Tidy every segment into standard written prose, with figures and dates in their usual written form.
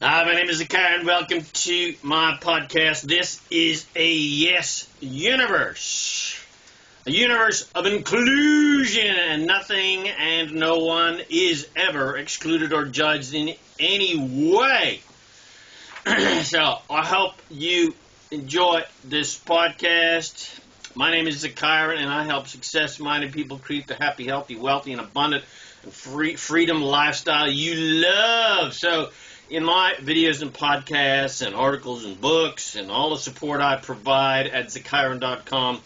Hi, my name is ZaKaiRan. Welcome to my podcast. This is a yes universe. A universe of inclusion, and nothing and no one is ever excluded or judged in any way. So, I hope you enjoy this podcast. My name is ZaKaiRan, and I help success-minded people create the happy, healthy, wealthy, and abundant and freedom lifestyle you love. So, in my videos and podcasts and articles and books and all the support I provide at ZaKaiRan.com,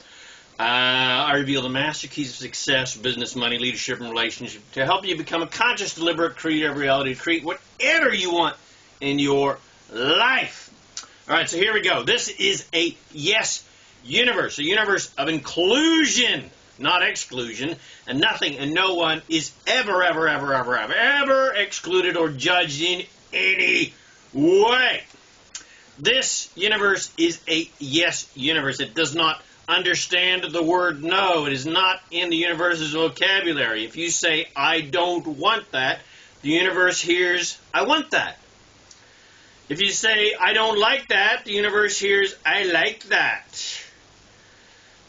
I reveal the master keys of success, business, money, leadership, and relationship to help you become a conscious, deliberate creator of reality to create whatever you want in your life. All right, so here we go. This is a yes universe, a universe of inclusion, not exclusion, and nothing and no one is ever excluded or judged in any way. This universe is a yes universe. It does not understand the word no. It is not in the universe's vocabulary. If you say, I don't want that, the universe hears, I want that. If you say, I don't like that, the universe hears, I like that.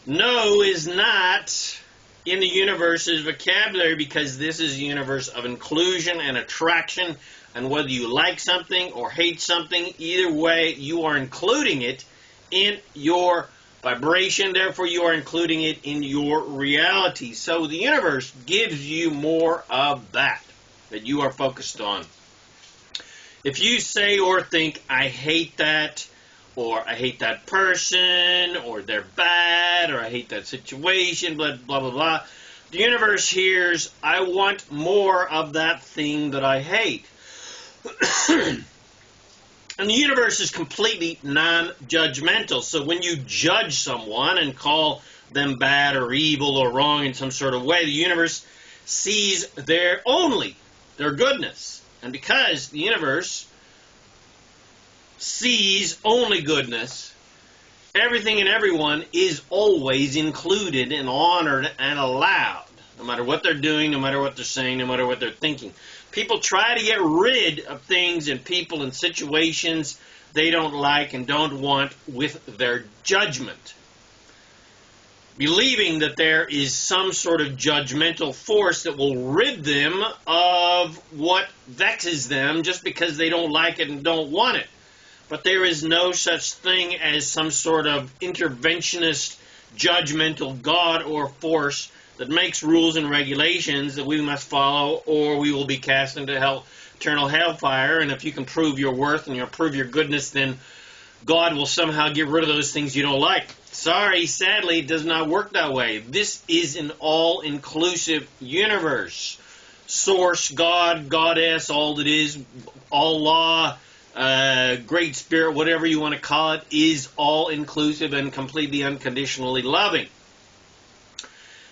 No is not in the universe's vocabulary because this is a universe of inclusion and attraction. And whether you like something or hate something, either way, you are including it in your vibration. Therefore, you are including it in your reality. So the universe gives you more of that you are focused on. If you say or think, I hate that, or I hate that person, or they're bad, or I hate that situation, blah, blah, blah, blah, the universe hears, I want more of that thing that I hate. And the universe is completely non-judgmental. So when you judge someone and call them bad or evil or wrong in some sort of way, the universe sees their goodness. And because the universe sees only goodness, everything and everyone is always included and honored and allowed, no matter what they're doing, no matter what they're saying, no matter what they're thinking. People try to get rid of things and people and situations they don't like and don't want with their judgment, believing that there is some sort of judgmental force that will rid them of what vexes them just because they don't like it and don't want it. But there is no such thing as some sort of interventionist, judgmental God or force that makes rules and regulations that we must follow, or we will be cast into eternal hellfire. And if you can prove your worth and you prove your goodness, then God will somehow get rid of those things you don't like. Sorry, sadly, it does not work that way. This is an all-inclusive universe. Source, God, Goddess, all that is, Allah, Great Spirit, whatever you want to call it, is all-inclusive and completely unconditionally loving.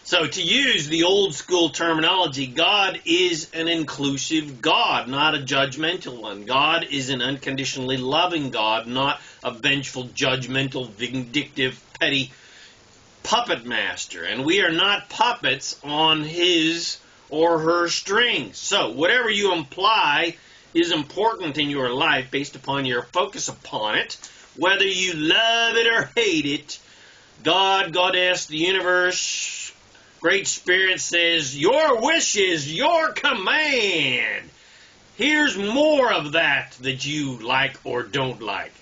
So to use the old school terminology, God is an inclusive God, not a judgmental one. God is an unconditionally loving God, not a vengeful, judgmental, vindictive, petty puppet master. And we are not puppets on his or her strings. So whatever you imply is important in your life based upon your focus upon it, whether you love it or hate it. God, Goddess, the universe, Great Spirit says, your wish is your command. Here's more of that you like or don't like.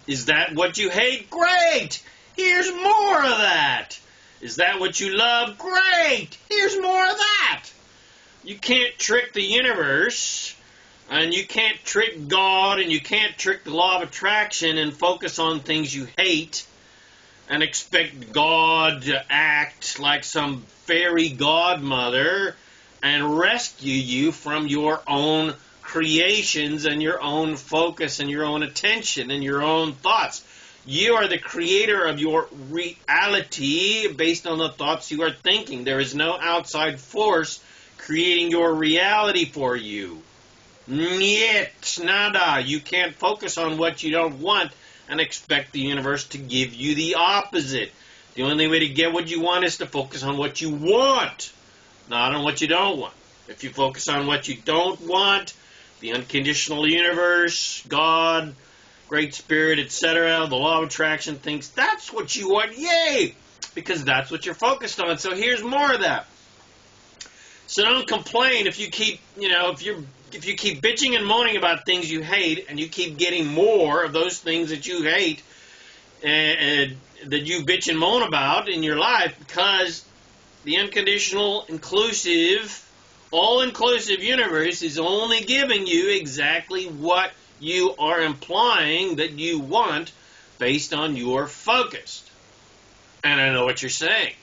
Is that what you hate? Great! Here's more of that. Is that what you love? Great! Here's more of that. You can't trick the universe, and you can't trick God, and you can't trick the law of attraction and focus on things you hate and expect God to act like some fairy godmother and rescue you from your own creations and your own focus and your own attention and your own thoughts. You are the creator of your reality based on the thoughts you are thinking. There is no outside force creating your reality for you. Niet, nada. You can't focus on what you don't want and expect the universe to give you the opposite. The only way to get what you want is to focus on what you want, not on what you don't want. If you focus on what you don't want, the unconditional universe, God, Great Spirit, etc., the law of attraction, thinks that's what you want, yay! Because that's what you're focused on. So here's more of that. So don't complain if you keep, if you keep bitching and moaning about things you hate, and you keep getting more of those things that you hate and that you bitch and moan about in your life, because the unconditional, inclusive, all-inclusive universe is only giving you exactly what you are implying that you want based on your focus. And I know what you're saying.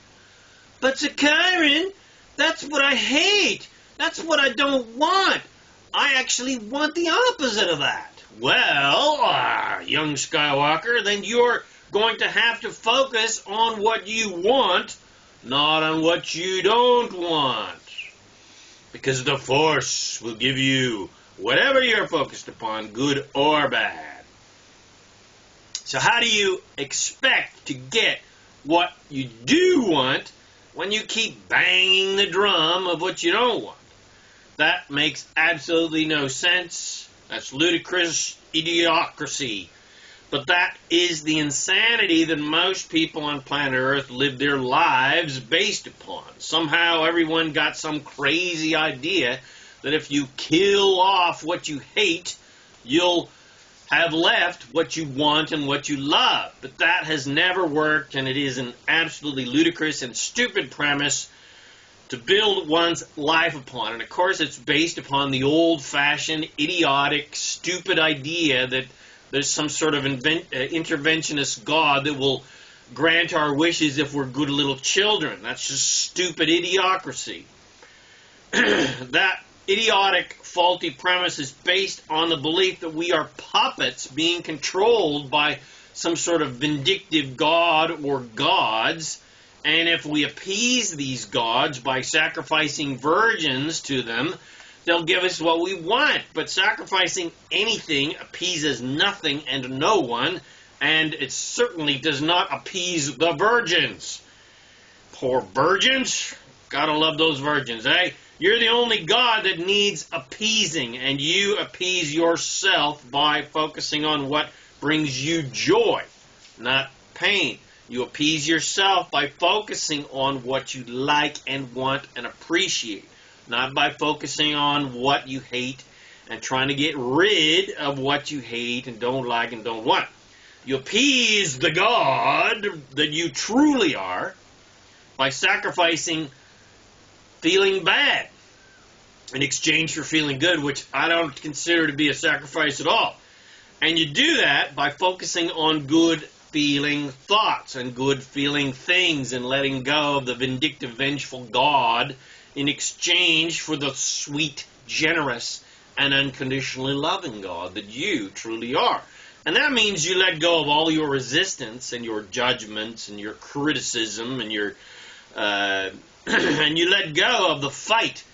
But ZaKaiRan, that's what I hate. That's what I don't want. I actually want the opposite of that. Well, young Skywalker, then you're going to have to focus on what you want, not on what you don't want. Because the Force will give you whatever you're focused upon, good or bad. So how do you expect to get what you do want when you keep banging the drum of what you don't want? That makes absolutely no sense. That's ludicrous idiocracy. But that is the insanity that most people on planet Earth live their lives based upon. Somehow everyone got some crazy idea that if you kill off what you hate, you'll have left what you want and what you love. But that has never worked, and it is an absolutely ludicrous and stupid premise to build one's life upon. And of course it's based upon the old-fashioned, idiotic, stupid idea that there's some sort of interventionist God that will grant our wishes if we're good little children. That's just stupid idiocracy. That idiotic, faulty premise is based on the belief that we are puppets being controlled by some sort of vindictive God or gods, and if we appease these gods by sacrificing virgins to them, they'll give us what we want. But sacrificing anything appeases nothing and no one, and it certainly does not appease the virgins. Poor virgins. Gotta love those virgins, eh? You're the only God that needs appeasing, and you appease yourself by focusing on what brings you joy, not pain. You appease yourself by focusing on what you like and want and appreciate, not by focusing on what you hate and trying to get rid of what you hate and don't like and don't want. You appease the God that you truly are by sacrificing feeling bad in exchange for feeling good, which I don't consider to be a sacrifice at all. And you do that by focusing on good feeling thoughts and good feeling things and letting go of the vindictive, vengeful God in exchange for the sweet, generous, and unconditionally loving God that you truly are. And that means you let go of all your resistance and your judgments and your criticism and your and you let go of the fight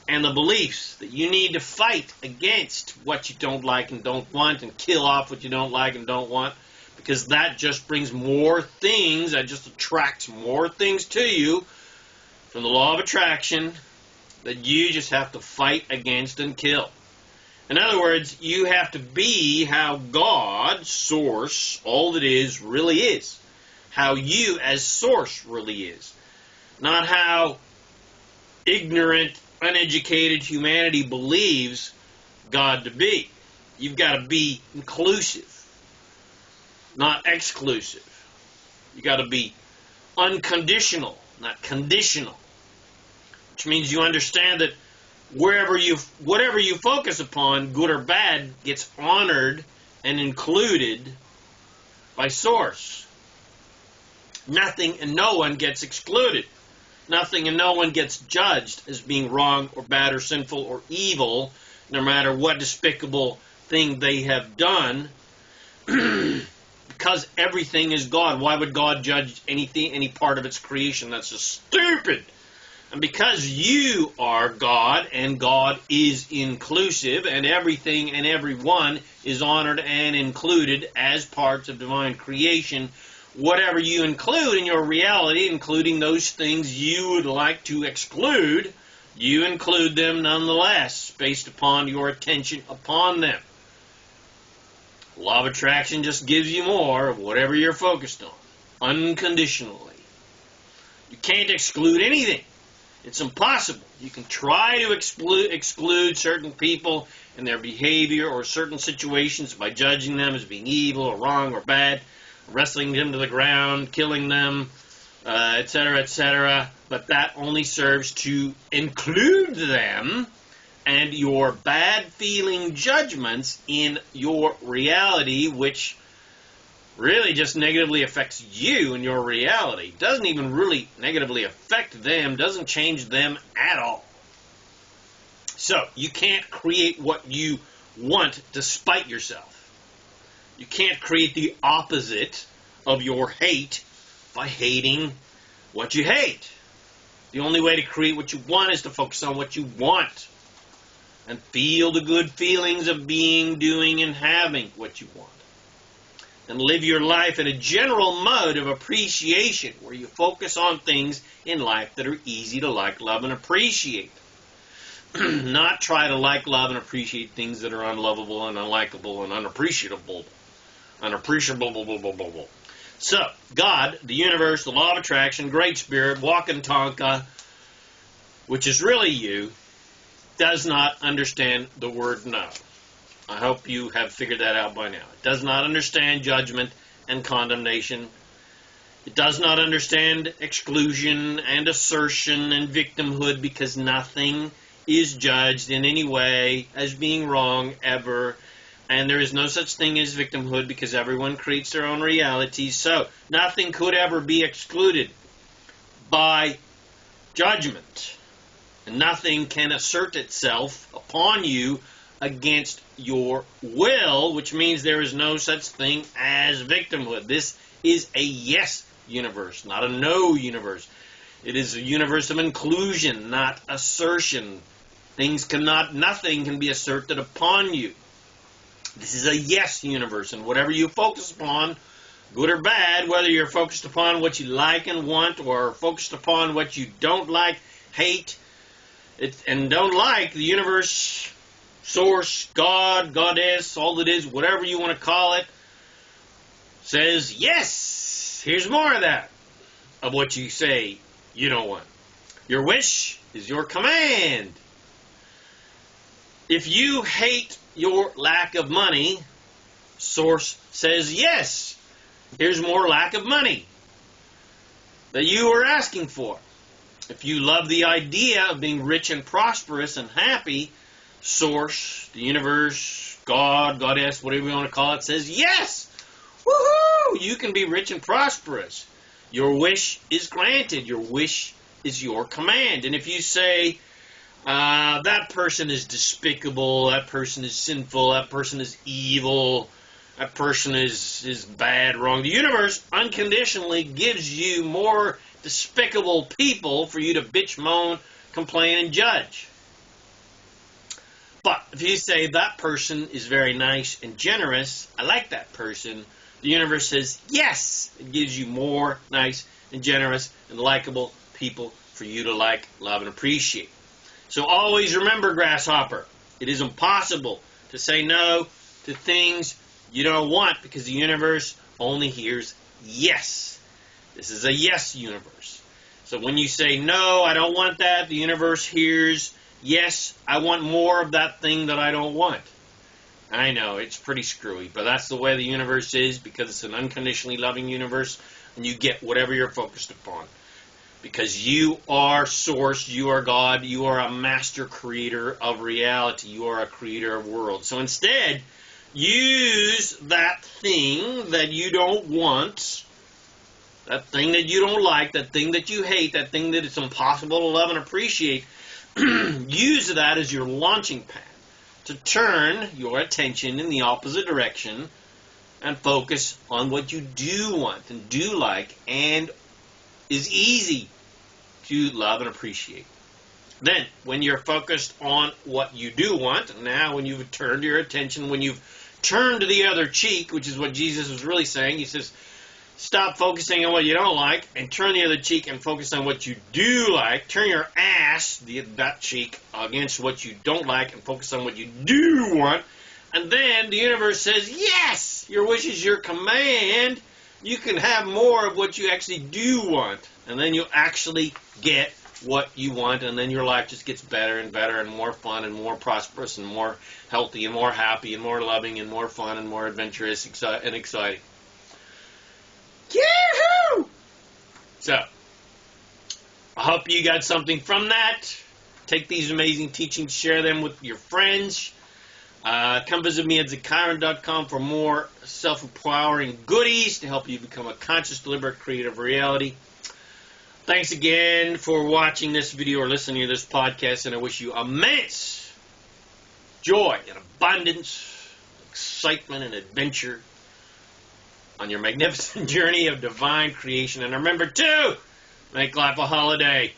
and the beliefs that you need to fight against what you don't like and don't want and kill off what you don't like and don't want, because that just brings more things, that just attracts more things to you from the law of attraction that you just have to fight against and kill. In other words, you have to be how God, Source, all that is, really is. How you as Source really is. Not how ignorant, uneducated humanity believes God to be. You've got to be inclusive, not exclusive. You've got to be unconditional, not conditional. Which means you understand that whatever you focus upon, good or bad, gets honored and included by Source. Nothing and no one gets excluded. Nothing and no one gets judged as being wrong or bad or sinful or evil, no matter what despicable thing they have done, because everything is God. Why would God judge anything, any part of its creation? That's just stupid. And because you are God, and God is inclusive, and everything and everyone is honored and included as parts of divine creation, whatever you include in your reality, including those things you would like to exclude, you include them nonetheless based upon your attention upon them. Law of attraction just gives you more of whatever you're focused on, unconditionally. You can't exclude anything. It's impossible. You can try to exclude certain people and their behavior or certain situations by judging them as being evil or wrong or bad, wrestling them to the ground, killing them, etc., etc. But that only serves to include them and your bad feeling judgments in your reality, which really just negatively affects you and your reality. Doesn't even really negatively affect them, doesn't change them at all. So, you can't create what you want despite yourself. You can't create the opposite of your hate by hating what you hate. The only way to create what you want is to focus on what you want and feel the good feelings of being, doing, and having what you want. And live your life in a general mode of appreciation where you focus on things in life that are easy to like, love, and appreciate. Not try to like, love, and appreciate things that are unlovable and unlikable and unappreciable. So, God, the universe, the law of attraction, Great Spirit, Walking Tonka, which is really you, does not understand the word no. I hope you have figured that out by now. It does not understand judgment and condemnation. It does not understand exclusion and assertion and victimhood, because nothing is judged in any way as being wrong ever. And there is no such thing as victimhood because everyone creates their own reality. So nothing could ever be excluded by judgment. And nothing can assert itself upon you against your will, which means there is no such thing as victimhood. This is a yes universe, not a no universe. It is a universe of inclusion, not assertion. Nothing can be asserted upon you. This is a yes universe, and whatever you focus upon, good or bad, whether you're focused upon what you like and want or focused upon what you don't like, hate, and don't like, the universe, source, God, goddess, all it is, whatever you want to call it, says, yes, here's more of that, of what you say you don't want. Your wish is your command. If you hate your lack of money, source says, yes, here's more lack of money that you are asking for. If you love the idea of being rich and prosperous and happy, source, the universe, God, goddess, whatever you want to call it, says, yes, woohoo, you can be rich and prosperous. Your wish is granted. Your wish is your command. And if you say, that person is despicable, that person is sinful, that person is evil, that person is bad, wrong, the universe unconditionally gives you more despicable people for you to bitch, moan, complain, and judge. But if you say that person is very nice and generous, I like that person, the universe says, yes, it gives you more nice and generous and likable people for you to like, love, and appreciate. So always remember, grasshopper, it is impossible to say no to things you don't want because the universe only hears yes. This is a yes universe. So when you say, no, I don't want that, the universe hears, yes, I want more of that thing that I don't want. I know, it's pretty screwy, but that's the way the universe is because it's an unconditionally loving universe, and you get whatever you're focused upon. Because you are source, you are God, you are a master creator of reality, you are a creator of worlds. So instead, use that thing that you don't want, that thing that you don't like, that thing that you hate, that thing that it's impossible to love and appreciate, use that as your launching pad to turn your attention in the opposite direction and focus on what you do want and do like and is easy to love and appreciate. Then, when you're focused on what you do want, now when you've turned your attention, when you've turned to the other cheek, which is what Jesus was really saying, he says, Stop focusing on what you don't like and turn the other cheek and focus on what you do like. Turn your ass, that cheek, against what you don't like and focus on what you do want. And then the universe says, yes, your wish is your command. You can have more of what you actually do want. And then you'll actually get what you want, and then your life just gets better and better and more fun and more prosperous and more healthy and more happy and more loving and more fun and more adventurous and exciting. Yahoo! So, I hope you got something from that. Take these amazing teachings, share them with your friends. Come visit me at ZaKaiRan.com for more self-empowering goodies to help you become a conscious, deliberate, creative reality. Thanks again for watching this video or listening to this podcast, and I wish you immense joy and abundance, excitement and adventure on your magnificent journey of divine creation. And remember to make life a holiday.